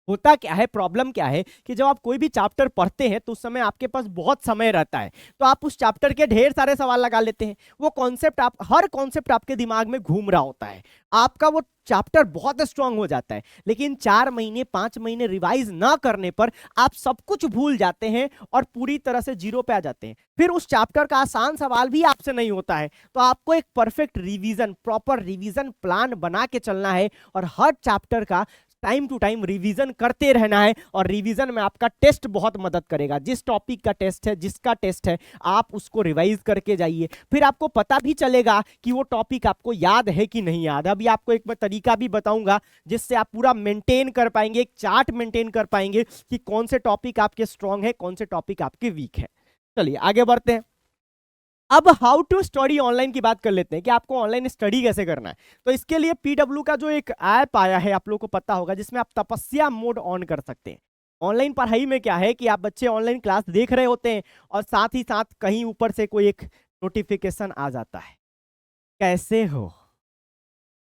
होता क्या है, प्रॉब्लम क्या है कि जब आप कोई भी चैप्टर पढ़ते हैं तो उस समय आपके पास बहुत समय रहता है, तो आप उस चैप्टर के ढेर सारे सवाल लगा लेते हैं। वो कॉन्सेप्ट हर कॉन्सेप्ट आपके दिमाग में घूम रहा होता है, आपका वो चैप्टर बहुत स्ट्रांग हो जाता है। लेकिन 4 महीने 5 महीने रिवाइज ना करने पर आप सब कुछ भूल जाते हैं और पूरी तरह से जीरो पे आ जाते हैं। फिर उस चैप्टर का आसान सवाल भी आपसे नहीं होता है। तो आपको एक perfect revision, proper revision plan बना के चलना है और हर चैप्टर का टाइम टू टाइम रिवीजन करते रहना है। और रिवीजन में आपका टेस्ट बहुत मदद करेगा। जिस टॉपिक का टेस्ट है, जिसका टेस्ट है, आप उसको रिवाइज करके जाइए, फिर आपको पता भी चलेगा कि वो टॉपिक आपको याद है कि नहीं याद। अभी आपको एक तरीका भी बताऊंगा जिससे आप पूरा मेंटेन कर पाएंगे, एक चार्ट मेंटेन कर पाएंगे कि कौन से टॉपिक आपके स्ट्रांग है, कौन से टॉपिक आपके वीक है। चलिए आगे बढ़ते हैं। अब हाउ टू स्टडी ऑनलाइन की बात कर लेते हैं कि आपको ऑनलाइन स्टडी कैसे करना है। तो इसके लिए पीडब्ल्यू का जो एक ऐप आया है, आप लोगों को पता होगा, जिसमें आप तपस्या मोड ऑन कर सकते हैं। ऑनलाइन पढ़ाई में क्या है कि आप बच्चे ऑनलाइन क्लास देख रहे होते हैं और साथ ही साथ कहीं ऊपर से कोई एक नोटिफिकेशन आ जाता है, कैसे हो,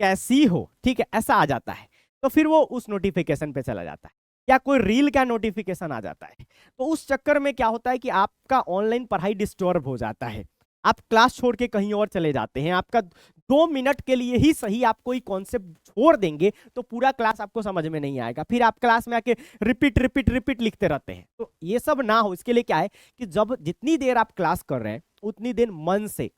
कैसी हो, ठीक है, ऐसा आ जाता है। तो फिर वो उस नोटिफिकेशन पे चला जाता है, या कोई रील का नोटिफिकेशन आ जाता है। तो उस चक्कर में क्या होता है कि आपका ऑनलाइन पढ़ाई डिस्टर्ब हो जाता है, आप क्लास छोड़ के कहीं और चले जाते हैं। आपका 2 मिनट के लिए ही सही आप कोई कॉन्सेप्ट छोड़ देंगे तो पूरा क्लास आपको समझ में नहीं आएगा, फिर आप क्लास में आके रिपीट रिपीट रिपीट लिखते रहते हैं। तो ये सब ना हो, इसके लिए क्या है कि जब जितनी देर आप क्लास कर रहे हैं उतनी देर मन से,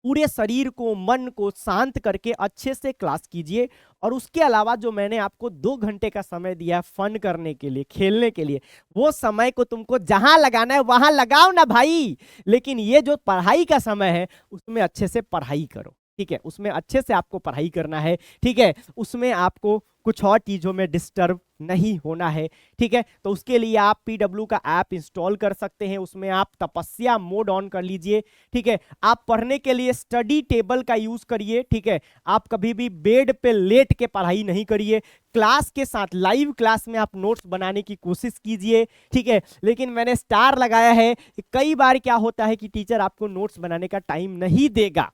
पूरे शरीर को, मन को शांत करके अच्छे से क्लास कीजिए। और उसके अलावा जो मैंने आपको 2 घंटे का समय दिया है फन करने के लिए, खेलने के लिए, वो समय को तुमको जहां लगाना है वहां लगाओ ना भाई। लेकिन ये जो पढ़ाई का समय है उसमें अच्छे से पढ़ाई करो, ठीक है, उसमें अच्छे से आपको पढ़ाई करना है, ठीक है, उसमें आपको कुछ और चीजों में डिस्टर्ब नहीं होना है, ठीक है। तो उसके लिए आप पीडब्ल्यू का ऐप इंस्टॉल कर सकते हैं, उसमें आप तपस्या मोड ऑन कर लीजिए, ठीक है। आप पढ़ने के लिए स्टडी टेबल का यूज करिए, ठीक है। आप कभी भी बेड पे लेट के पढ़ाई नहीं करिए, क्लास के साथ, लाइव क्लास में आप नोट्स बनाने की कोशिश कीजिए, ठीक है। लेकिन मैंने स्टार लगाया है, कई बार क्या होता है कि टीचर आपको नोट्स बनाने का टाइम नहीं देगा,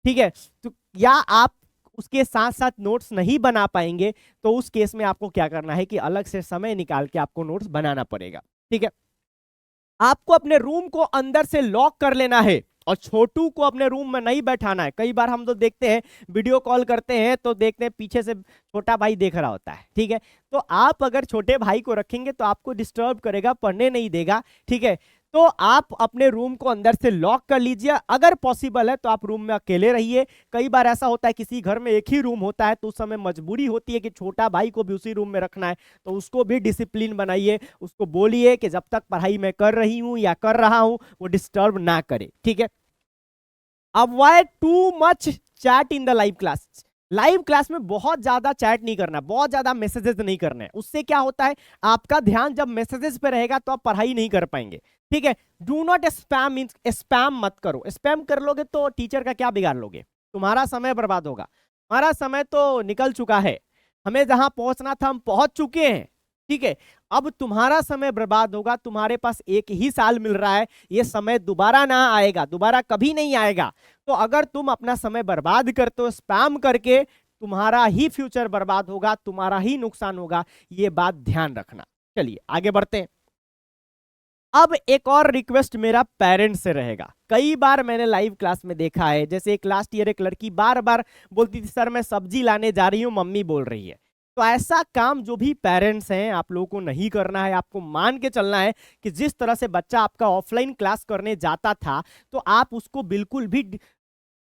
ठीक है। तो या आप उसके साथ साथ नोट्स नहीं बना पाएंगे, तो उस केस में आपको क्या करना है कि अलग से समय निकाल के आपको नोट्स बनाना पड़ेगा, ठीक है। आपको अपने रूम को अंदर से लॉक कर लेना है और छोटू को अपने रूम में नहीं बैठाना है। कई बार हम तो देखते हैं, वीडियो कॉल करते हैं तो देखते हैं पीछे से छोटा भाई देख रहा होता है, ठीक है। तो आप अगर छोटे भाई को रखेंगे तो आपको डिस्टर्ब करेगा, पढ़ने नहीं देगा, ठीक है। तो आप अपने रूम को अंदर से लॉक कर लीजिए। अगर पॉसिबल है तो आप रूम में अकेले रहिए। कई बार ऐसा होता है किसी घर में एक ही रूम होता है तो उस समय मजबूरी होती है कि छोटा भाई को भी उसी रूम में रखना है, तो उसको भी डिसिप्लिन बनाइए, उसको बोलिए कि जब तक पढ़ाई मैं कर रही हूं या कर रहा हूं वो डिस्टर्ब ना करे, ठीक है। Avoid too much chat in the live class. Live class में बहुत ज्यादा चैट नहीं करना, बहुत ज्यादा मैसेजेस नहीं करने। उससे क्या होता है, आपका ध्यान जब मैसेजेस पे रहेगा तो आप पढ़ाई नहीं कर पाएंगे, ठीक है। Do not spam, means spam मत करो। स्पैम कर लोगे तो टीचर का क्या बिगाड़ लोगे, तुम्हारा समय बर्बाद होगा। हमारा समय तो निकल चुका है, हमें जहां पहुंचना था हम पहुंच चुके हैं, ठीक है। अब तुम्हारा समय बर्बाद होगा, तुम्हारे पास 1 ही साल मिल रहा है, ये समय दोबारा ना आएगा, दोबारा कभी नहीं आएगा। तो अगर तुम अपना समय बर्बाद करते हो स्पैम करके, तुम्हारा ही फ्यूचर बर्बाद होगा, तुम्हारा ही नुकसान होगा, ये बात ध्यान रखना। चलिए आगे बढ़ते हैं। अब एक और रिक्वेस्ट मेरा पेरेंट्स से रहेगा। कई बार मैंने लाइव क्लास में देखा है, जैसे एक लास्ट ईयर एक लड़की बार बार बोलती थी सर मैं सब्जी लाने जा रही हूँ, मम्मी बोल रही है। तो ऐसा काम जो भी पेरेंट्स हैं आप लोगों को नहीं करना है। आपको मान के चलना है कि जिस तरह से बच्चा आपका ऑफलाइन क्लास करने जाता था, तो आप उसको बिल्कुल भी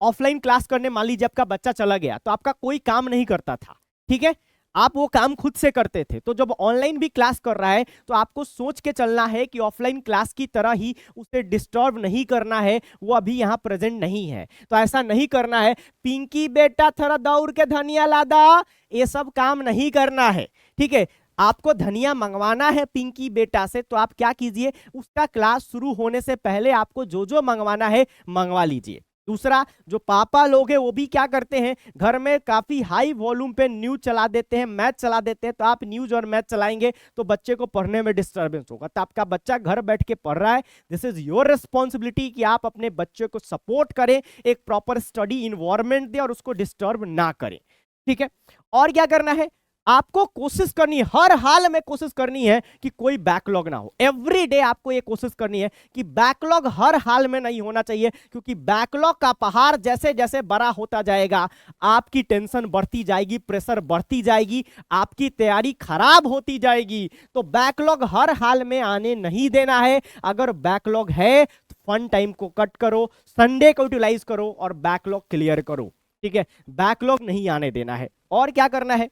ऑफलाइन क्लास करने, मान लीजिए आपका बच्चा चला गया तो आपका कोई काम नहीं करता था, ठीक है, आप वो काम खुद से करते थे। तो जब ऑनलाइन भी क्लास कर रहा है तो आपको सोच के चलना है कि ऑफलाइन क्लास की तरह ही उसे डिस्टर्ब नहीं करना है, वो अभी यहाँ प्रेजेंट नहीं है तो ऐसा नहीं करना है। पिंकी बेटा थोड़ा दौड़ के धनिया लादा, ये सब काम नहीं करना है, ठीक है। आपको धनिया मंगवाना है पिंकी बेटा से, तो आप क्या कीजिए, उसका क्लास शुरू होने से पहले आपको जो जो मंगवाना है मंगवा लीजिए। दूसरा, जो पापा लोग हैं वो भी क्या करते हैं, घर में काफी हाई वॉल्यूम पे न्यूज चला देते हैं, मैच चला देते हैं। तो आप न्यूज और मैच चलाएंगे तो बच्चे को पढ़ने में डिस्टर्बेंस होगा। तो आपका बच्चा घर बैठ के पढ़ रहा है, दिस इज योर रिस्पॉन्सिबिलिटी कि आप अपने बच्चे को सपोर्ट करें, एक प्रॉपर स्टडी इन्वायरमेंट दें और उसको डिस्टर्ब ना करें, ठीक है। और क्या करना है, आपको कोशिश करनी है, हर हाल में कोशिश करनी है कि कोई बैकलॉग ना हो। एवरी डे आपको ये कोशिश करनी है कि बैकलॉग हर हाल में नहीं होना चाहिए, क्योंकि बैकलॉग का पहाड़ जैसे जैसे बड़ा होता जाएगा आपकी टेंशन बढ़ती जाएगी, प्रेशर बढ़ती जाएगी, आपकी तैयारी खराब होती जाएगी। तो बैकलॉग हर हाल में आने नहीं देना है। अगर बैकलॉग है तो फन टाइम को कट करो, संडे को यूटिलाइज करो और बैकलॉग क्लियर करो, ठीक है। बैकलॉग नहीं आने देना है। और क्या करना है,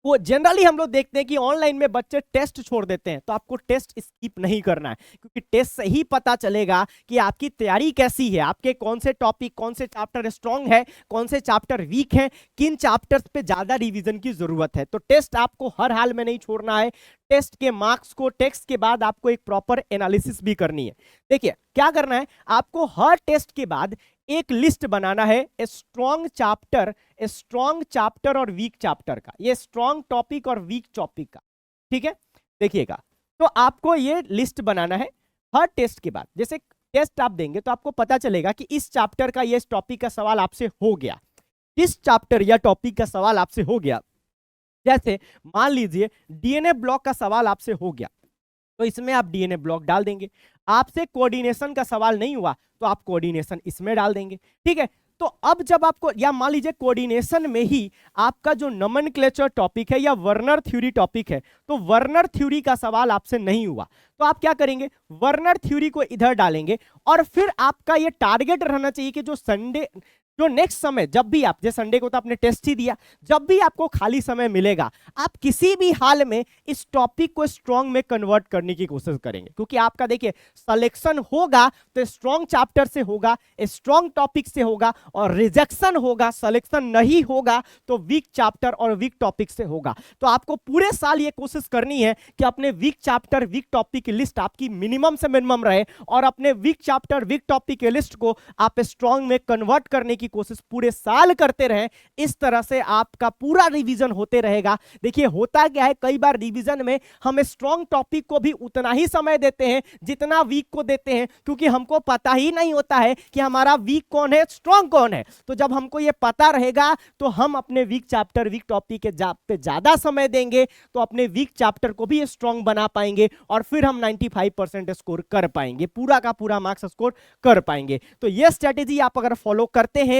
वो जनरली हम लोग देखते हैं कि ऑनलाइन में बच्चे टेस्ट छोड़ देते हैं, तो आपको टेस्ट स्किप नहीं करना है, क्योंकि टेस्ट से ही पता चलेगा कि आपकी तैयारी कैसी है, आपके कौन से टॉपिक, कौन से चैप्टर स्ट्रांग है, कौन से चैप्टर वीक है, किन चैप्टर्स पे ज्यादा रिवीजन की जरूरत है। तो टेस्ट आपको हर हाल में नहीं छोड़ना है। टेस्ट के मार्क्स को, टेस्ट के बाद आपको एक प्रॉपर एनालिसिस भी करनी है। देखिए क्या करना है, आपको हर टेस्ट के बाद एक लिस्ट बनाना है, स्ट्रॉन्ग चैप्टर और वीक चैप्टर का, ये स्ट्रॉन्ग टॉपिक और वीक टॉपिक का। ठीक है, देखिएगा, तो आपको ये लिस्ट बनाना है हर टेस्ट के बाद। जैसे टेस्ट आप देंगे तो आपको पता चलेगा कि इस चैप्टर का, ये टॉपिक का सवाल आपसे हो गया, इस चैप्टर या टॉपिक का सवाल आपसे हो गया। जैसे मान लीजिए डीएनए ब्लॉक का सवाल आपसे हो गया, तो इसमें आप डीएनए ब्लॉक डाल देंगे। आपसे कोऑर्डिनेशन का सवाल नहीं हुआ तो आप कोऑर्डिनेशन इसमें डाल देंगे। ठीक है, तो अब जब आपको, या मान लीजिए कोऑर्डिनेशन में ही आपका जो नोमेनक्लेचर टॉपिक है या वर्नर थ्योरी टॉपिक है, तो वर्नर थ्योरी का सवाल आपसे नहीं हुआ, तो आप क्या करेंगे, वर्नर थ्योरी को इधर डालेंगे। और फिर आपका ये टारगेट रहना चाहिए कि जो नेक्स्ट समय, जब भी आप, जैसे संडे को तो आपने टेस्ट ही दिया, जब भी आपको खाली समय मिलेगा आप किसी भी हाल में इस टॉपिक को स्ट्रॉन्ग में कन्वर्ट करने की कोशिश करेंगे। क्योंकि आपका देखिए सिलेक्शन होगा तो स्ट्रॉन्ग चैप्टर से होगा, स्ट्रॉन्ग टॉपिक से होगा, और रिजेक्शन होगा, सिलेक्शन नहीं होगा तो वीक चैप्टर और वीक टॉपिक से होगा। तो आपको पूरे साल ये कोशिश करनी है कि अपने वीक चैप्टर, वीक टॉपिक की लिस्ट आपकी मिनिमम से मिनिमम रहे, और अपने वीक चैप्टर, वीक टॉपिक की लिस्ट को आप स्ट्रॉन्ग में कन्वर्ट करने की कोशिश पूरे साल करते रहें। इस तरह से आपका पूरा रिवीजन होते रहेगा। देखिए होता क्या है, कई बार रिवीजन में हम स्ट्रॉन्ग टॉपिक को भी उतना ही समय देते हैं जितना वीक को देते हैं, क्योंकि हमको पता ही नहीं होता है कि हमारा वीक कौन है, स्ट्रॉन्ग कौन है। तो जब हमको ये पता रहेगा तो हम अपने वीक चैप्टर, वीक टॉपिक पे ज्यादा समय देंगे, तो अपने वीक चैप्टर को भी स्ट्रॉन्ग बना पाएंगे, और फिर हम 95% स्कोर कर पाएंगे, पूरा का पूरा मार्क्स स्कोर कर पाएंगे। तो ये स्ट्रेटेजी आप अगर फॉलो करते हैं,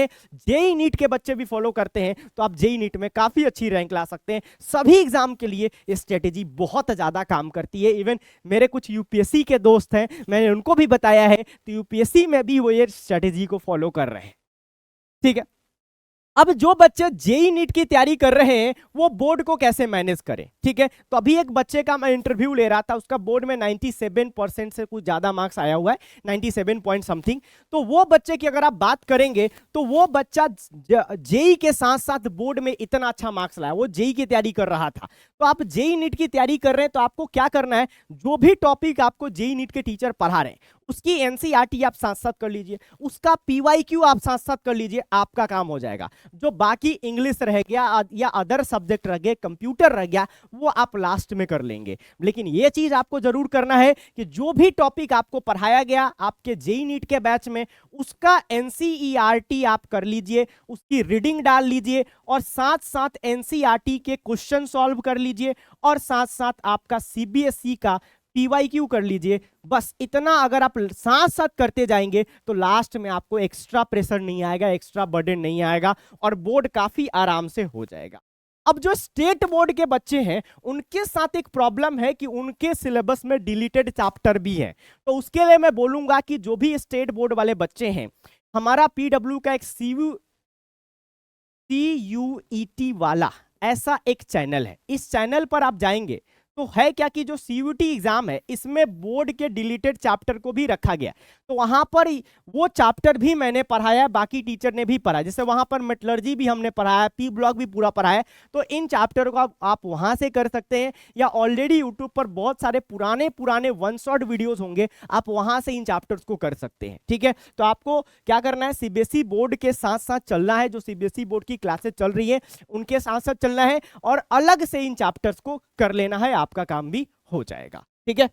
जेई नीट के बच्चे भी फॉलो करते हैं, तो आप जेई नीट में काफी अच्छी रैंक ला सकते हैं। सभी एग्जाम के लिए ये स्ट्रेटेजी बहुत ज्यादा काम करती है। इवन मेरे कुछ यूपीएससी के दोस्त हैं, मैंने उनको भी बताया है, तो यूपीएससी में भी वो ये स्ट्रेटेजी को फॉलो कर रहे हैं। ठीक है, अब जो बच्चे जेई नीट की तैयारी कर रहे हैं वो बोर्ड को कैसे मैनेज करें। ठीक है, तो अभी एक बच्चे का मैं इंटरव्यू ले रहा था, उसका बोर्ड में 97% से कुछ ज्यादा मार्क्स आया हुआ है, 97 पॉइंट समथिंग। तो वो बच्चे की अगर आप बात करेंगे तो वो बच्चा जेई के साथ साथ बोर्ड में इतना अच्छा मार्क्स लाया, वो जेई की तैयारी कर रहा था। तो आप जेई नीट की तैयारी कर रहे हैं तो आपको क्या करना है, जो भी टॉपिक आपको जेई नीट के टीचर पढ़ा रहे हैं उसकी एनसीईआरटी आप साथ साथ कर लीजिए, उसका पीवाईक्यू आप साथ साथ कर लीजिए, आपका काम हो जाएगा। जो बाकी इंग्लिश रह गया या अदर सब्जेक्ट रह गए, कंप्यूटर रह गया, वो आप लास्ट में कर लेंगे। लेकिन ये चीज आपको जरूर करना है कि जो भी टॉपिक आपको पढ़ाया गया आपके जेई नीट के बैच में, उसका एनसीईआरटी आप कर लीजिए, उसकी रीडिंग डाल लीजिए, और साथ साथ एनसीईआरटी के क्वेश्चन सॉल्व कर लीजिए, और साथ साथ आपका सीबीएसई का पीवाईक्यू कर लीजिए। बस इतना अगर आप साथ साथ करते जाएंगे तो लास्ट में आपको एक्स्ट्रा प्रेशर नहीं आएगा, एक्स्ट्रा बर्डन नहीं आएगा, और बोर्ड काफी आराम से हो जाएगा। अब जो स्टेट बोर्ड के बच्चे हैं उनके साथ एक प्रॉब्लम है कि उनके सिलेबस में डिलीटेड चैप्टर भी है। तो उसके लिए मैं बोलूंगा कि जो भी स्टेट बोर्ड वाले बच्चे हैं, हमारा पीडब्ल्यू का एक CUET वाला ऐसा एक चैनल है, इस चैनल पर आप जाएंगे तो है क्या कि जो सीयूटी एग्जाम है इसमें बोर्ड के डिलीटेड चैप्टर को भी रखा गया, तो वहां पर वो चैप्टर भी मैंने पढ़ाया, बाकी टीचर ने भी पढ़ाया। जैसे वहां पर मेटलर्जी भी हमने पढ़ाया, पी ब्लॉक भी पूरा पढ़ाया। तो इन चैप्टर को आप वहां से कर सकते हैं, या ऑलरेडी यूट्यूब पर बहुत सारे पुराने वन शॉट वीडियोस होंगे, आप वहां से इन चैप्टर्स को कर सकते हैं। ठीक है, तो आपको क्या करना है, सीबीएसई बोर्ड के साथ साथ चलना है, जो सीबीएसई बोर्ड की क्लासेस चल रही है उनके साथ साथ चलना है, और अलग से इन चैप्टर्स को कर लेना है, आपका काम भी हो जाएगा। ठीक है,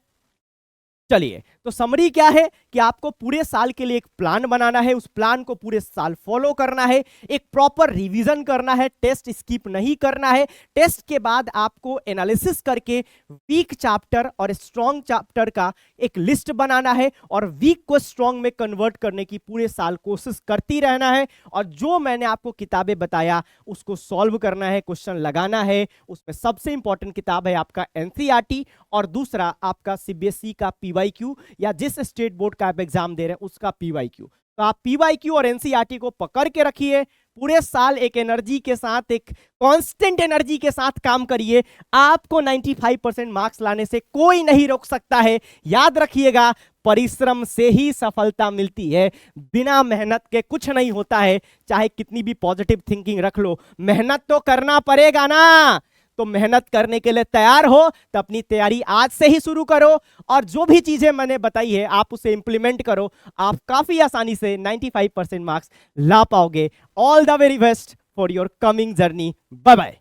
चलिए, तो समरी क्या है कि आपको पूरे साल के लिए एक प्लान बनाना है, उस प्लान को पूरे साल फॉलो करना है, एक प्रॉपर रिवीजन करना है, टेस्ट स्किप नहीं करना है। टेस्ट के बाद आपको एनालिसिस करके वीक चैप्टर और स्ट्रॉन्ग चैप्टर का एक लिस्ट बनाना है, और वीक को स्ट्रॉन्ग में कन्वर्ट करने की पूरे साल कोशिश करती रहना है, और जो मैंने आपको किताबें बताया उसको सॉल्व करना है, क्वेश्चन लगाना है। उसमें सबसे इंपॉर्टेंट किताब है आपका एनसीईआरटी, और दूसरा आपका सीबीएसई का पीवाईक्यू, या जिस स्टेट बोर्ड का आप एग्जाम दे रहे हैं उसका पीवाईक्यू। तो आप पीवाईक्यू और एनसीईआरटी को पकड़ के रखिए, पूरे साल एक एनर्जी के साथ, एक कांस्टेंट एनर्जी के साथ काम करिए। आपको 95% मार्क्स लाने से कोई नहीं रोक सकता है। याद रखिएगा, परिश्रम से ही सफलता मिलती है, बिना मेहनत के कुछ नहीं होता है। चाहे कितनी भी पॉजिटिव थिंकिंग रख लो, मेहनत तो करना पड़ेगा ना। तो मेहनत करने के लिए तैयार हो तो अपनी तैयारी आज से ही शुरू करो, और जो भी चीजें मैंने बताई है आप उसे इंप्लीमेंट करो। आप काफी आसानी से 95% मार्क्स ला पाओगे। All the very best for your coming journey. Bye bye.